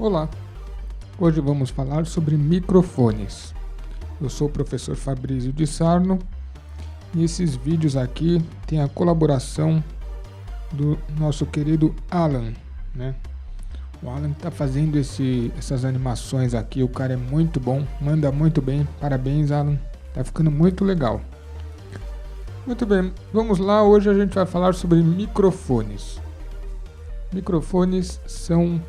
Olá, hoje vamos falar sobre microfones. Eu sou o professor Fabrício de Sarno e esses vídeos aqui têm a colaboração do nosso querido Alan, né? O Alan está fazendo essas animações aqui, o cara é muito bom, manda muito bem, parabéns Alan, tá ficando muito legal. Muito bem, vamos lá, hoje a gente vai falar sobre microfones. Microfones são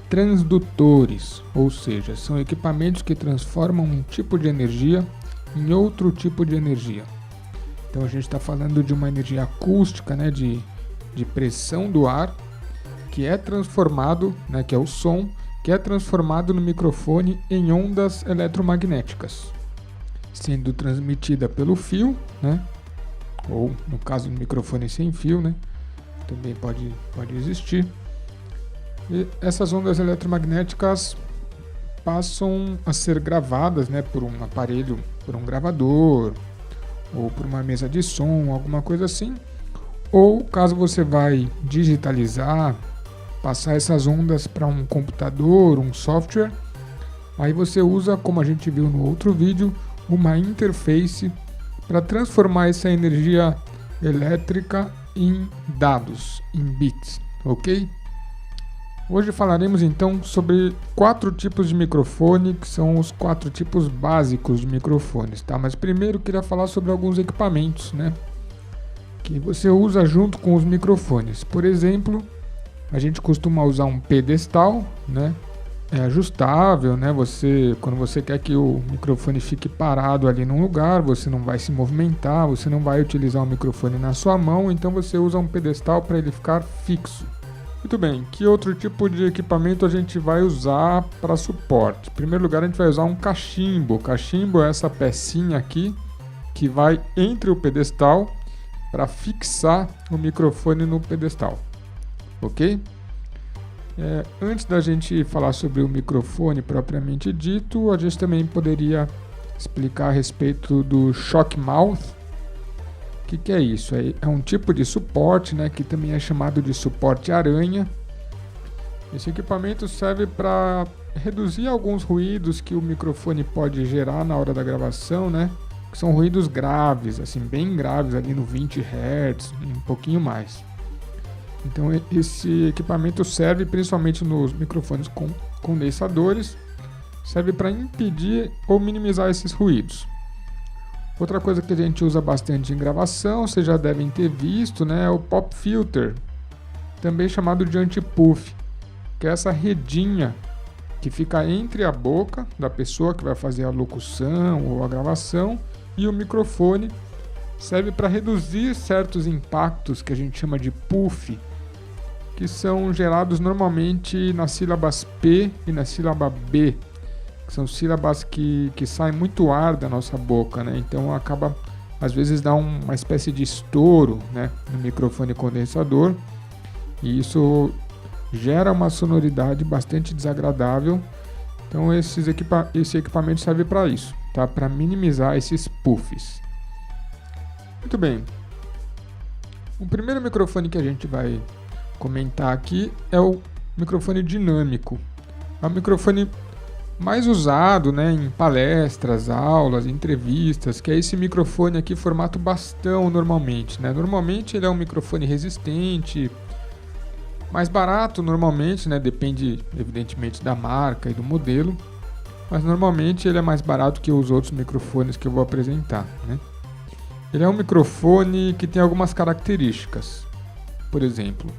transdutores, ou seja, são equipamentos que transformam um tipo de energia em outro tipo de energia. Então a gente está falando de uma energia acústica, né, de pressão do ar, que é transformado, né, que é o som, que é transformado no microfone em ondas eletromagnéticas, sendo transmitida pelo fio, né, ou no caso do microfone sem fio, né, também pode existir. E essas ondas eletromagnéticas passam a ser gravadas, né, por um aparelho, por um gravador, ou por uma mesa de som, alguma coisa assim. Ou caso você vai digitalizar, passar essas ondas para um computador, um software, aí você usa, como a gente viu no outro vídeo, uma interface para transformar essa energia elétrica em dados, em bits, ok? Hoje falaremos então sobre 4 tipos de microfone, que são os 4 tipos básicos de microfones, tá? Mas primeiro eu queria falar sobre alguns equipamentos, né, que você usa junto com os microfones. Por exemplo, a gente costuma usar um pedestal, né? É ajustável, né? Quando você quer que o microfone fique parado ali num lugar, você não vai se movimentar, você não vai utilizar o microfone na sua mão, então você usa um pedestal para ele ficar fixo. Muito bem, que outro tipo de equipamento a gente vai usar para suporte? Em primeiro lugar, a gente vai usar um cachimbo. O cachimbo é essa pecinha aqui que vai entre o pedestal para fixar o microfone no pedestal, ok? Antes da gente falar sobre o microfone propriamente dito, a gente também poderia explicar a respeito do shock mouth. O que é isso? É um tipo de suporte, né, que também é chamado de suporte aranha. Esse equipamento serve para reduzir alguns ruídos que o microfone pode gerar na hora da gravação, né, que são ruídos graves, assim, bem graves, ali no 20 Hz, um pouquinho mais. Então esse equipamento serve principalmente nos microfones com condensadores, serve para impedir ou minimizar esses ruídos. Outra coisa que a gente usa bastante em gravação, vocês já devem ter visto, né, é o pop filter, também chamado de anti-puff, que é essa redinha que fica entre a boca da pessoa que vai fazer a locução ou a gravação e o microfone. Serve para reduzir certos impactos que a gente chama de puff, que são gerados normalmente nas sílabas P e na sílaba B, que são sílabas que saem muito ar da nossa boca, né? Então acaba, às vezes, dá uma espécie de estouro, né, no microfone condensador, e isso gera uma sonoridade bastante desagradável. Então esse equipamento serve para isso, tá? Para minimizar esses puffs. Muito bem. O primeiro microfone que a gente vai comentar aqui é o microfone dinâmico. É o microfone mais usado, né, em palestras, aulas, entrevistas, que é esse microfone aqui formato bastão normalmente, né? Normalmente ele é um microfone resistente, mais barato normalmente, né? Depende evidentemente da marca e do modelo, mas normalmente ele é mais barato que os outros microfones que eu vou apresentar, né? Ele é um microfone que tem algumas características. Por exemplo,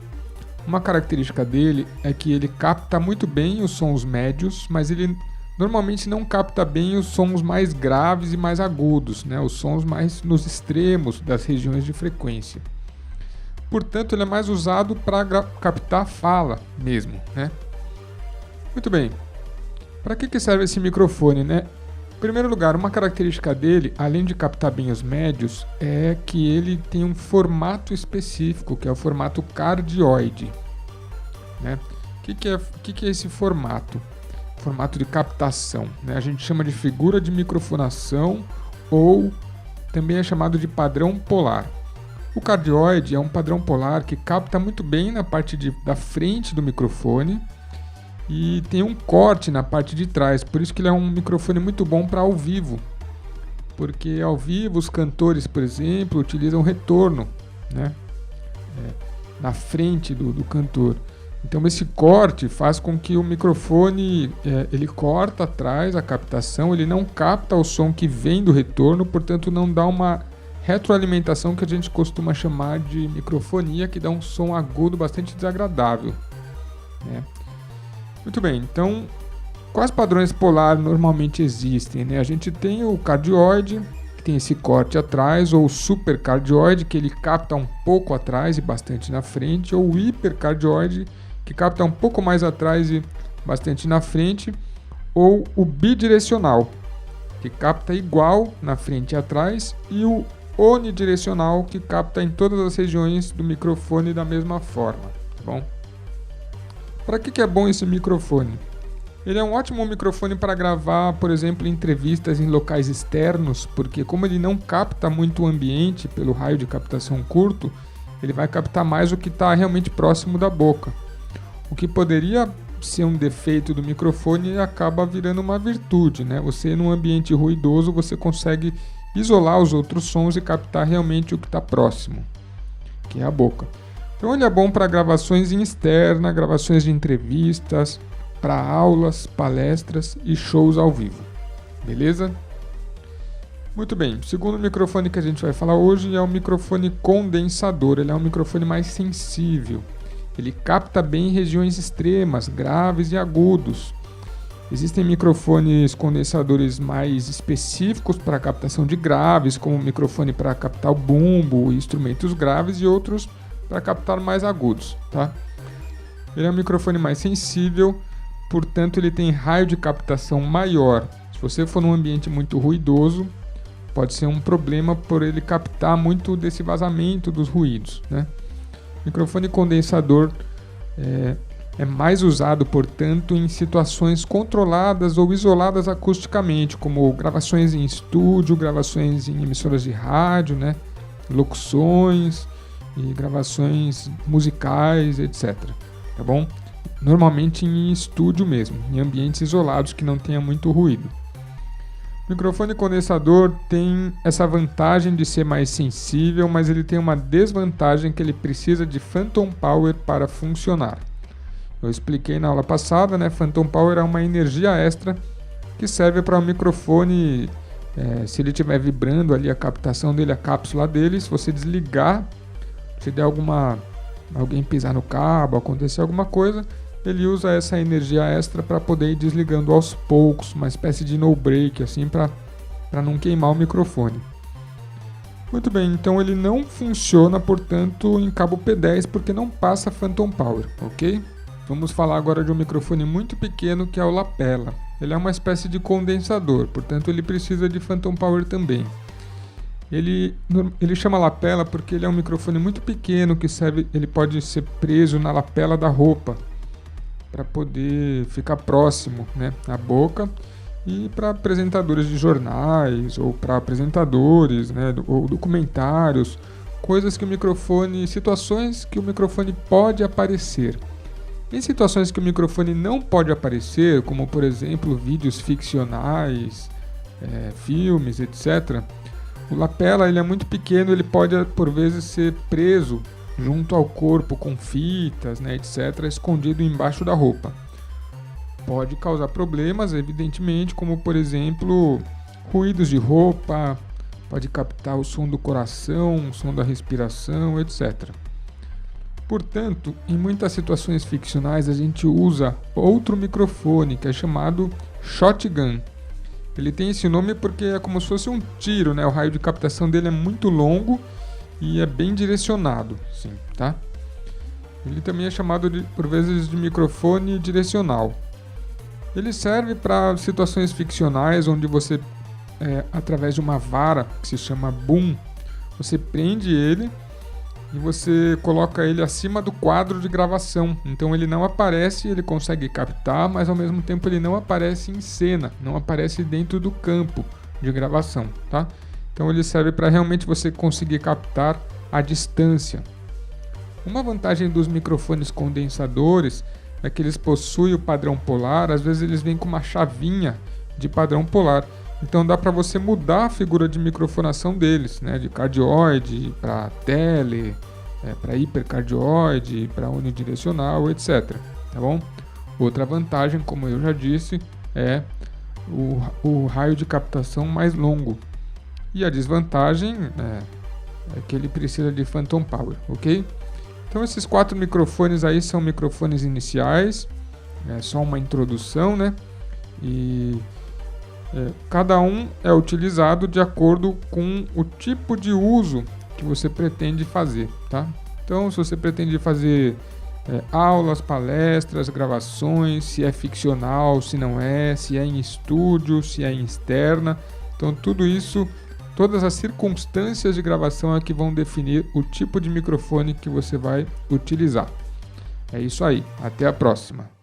uma característica dele é que ele capta muito bem os sons médios, mas ele normalmente não capta bem os sons mais graves e mais agudos, né? Os sons mais nos extremos das regiões de frequência. Portanto, ele é mais usado para captar fala mesmo, né? Muito bem. Para que serve esse microfone, né? Em primeiro lugar, uma característica dele, além de captar bem os médios, é que ele tem um formato específico, que é o formato cardioide, né? O que é esse formato? Formato de captação, né? A gente chama de figura de microfonação ou também é chamado de padrão polar. O cardioide é um padrão polar que capta muito bem na parte da frente do microfone e tem um corte na parte de trás, por isso que ele é um microfone muito bom para ao vivo, porque ao vivo os cantores, por exemplo, utilizam retorno, né, na frente do cantor. Então esse corte faz com que o microfone ele corta atrás a captação, ele não capta o som que vem do retorno, portanto não dá uma retroalimentação que a gente costuma chamar de microfonia, que dá um som agudo bastante desagradável, né? Muito bem, então quais padrões polar normalmente existem, né? A gente tem o cardioide, que tem esse corte atrás, ou o supercardioide, que ele capta um pouco atrás e bastante na frente, ou o hipercardioide, que capta um pouco mais atrás e bastante na frente, ou o bidirecional, que capta igual na frente e atrás, e o onidirecional, que capta em todas as regiões do microfone da mesma forma, tá bom? Para que é bom esse microfone? Ele é um ótimo microfone para gravar, por exemplo, entrevistas em locais externos, porque como ele não capta muito o ambiente pelo raio de captação curto, ele vai captar mais o que está realmente próximo da boca. O que poderia ser um defeito do microfone acaba virando uma virtude, né? Você, num ambiente ruidoso, você consegue isolar os outros sons e captar realmente o que está próximo, que é a boca. Então ele é bom para gravações em externa, gravações de entrevistas, para aulas, palestras e shows ao vivo. Beleza? Muito bem, o segundo microfone que a gente vai falar hoje é o microfone condensador. Ele é um microfone mais sensível. Ele capta bem regiões extremas, graves e agudos. Existem microfones condensadores mais específicos para captação de graves, como o microfone para captar o bumbo e instrumentos graves, e outros para captar mais agudos, tá? Ele é um microfone mais sensível, portanto ele tem raio de captação maior. Se você for num ambiente muito ruidoso, pode ser um problema por ele captar muito desse vazamento dos ruídos, né? Microfone condensador é mais usado, portanto, em situações controladas ou isoladas acusticamente, como gravações em estúdio, gravações em emissoras de rádio, né? Locuções e gravações musicais, etc. Tá bom? Normalmente em estúdio mesmo, em ambientes isolados que não tenha muito ruído. O microfone condensador tem essa vantagem de ser mais sensível, mas ele tem uma desvantagem, que ele precisa de phantom power para funcionar. Eu expliquei na aula passada, né? Phantom power é uma energia extra que serve para o microfone, se ele estiver vibrando ali a captação dele, a cápsula dele, se você desligar, se der alguém pisar no cabo, acontecer alguma coisa, ele usa essa energia extra para poder ir desligando aos poucos, uma espécie de no break, assim, para não queimar o microfone. Muito bem, então ele não funciona, portanto, em cabo P10, porque não passa phantom power, ok? Vamos falar agora de um microfone muito pequeno, que é o lapela. Ele é uma espécie de condensador, portanto ele precisa de phantom power também. Ele chama lapela porque ele é um microfone muito pequeno, que ele pode ser preso na lapela da roupa, para poder ficar próximo, né, à boca, e para apresentadores de jornais, ou para apresentadores, né, ou documentários, situações que o microfone pode aparecer. Em situações que o microfone não pode aparecer, como por exemplo vídeos ficcionais, filmes, etc., o lapela ele é muito pequeno, ele pode por vezes ser preso junto ao corpo com fitas, né, etc., escondido embaixo da roupa. Pode causar problemas, evidentemente, como por exemplo ruídos de roupa, pode captar o som do coração, o som da respiração, etc. Portanto, em muitas situações ficcionais a gente usa outro microfone, que é chamado shotgun. Ele tem esse nome porque é como se fosse um tiro, né? O raio de captação dele é muito longo e é bem direcionado, sim, tá? Ele também é chamado por vezes de microfone direcional. Ele serve para situações ficcionais onde você, através de uma vara que se chama boom, você prende ele e você coloca ele acima do quadro de gravação. Então ele não aparece, ele consegue captar, mas ao mesmo tempo ele não aparece em cena, não aparece dentro do campo de gravação, tá? Então ele serve para realmente você conseguir captar a distância. Uma vantagem dos microfones condensadores que eles possuem o padrão polar, às vezes eles vêm com uma chavinha de padrão polar. Então dá para você mudar a figura de microfonação deles, né? De cardioide para tele, para hipercardioide, para unidirecional, etc. Tá bom? Outra vantagem, como eu já disse, é o raio de captação mais longo. E a desvantagem é que ele precisa de phantom power, ok? Então esses 4 microfones aí são microfones iniciais, é só uma introdução, né? E cada um é utilizado de acordo com o tipo de uso que você pretende fazer, tá? Então, se você pretende fazer aulas, palestras, gravações, se é ficcional, se não é, se é em estúdio, se é em externa, então tudo isso, todas as circunstâncias de gravação é que vão definir o tipo de microfone que você vai utilizar. É isso aí, até a próxima!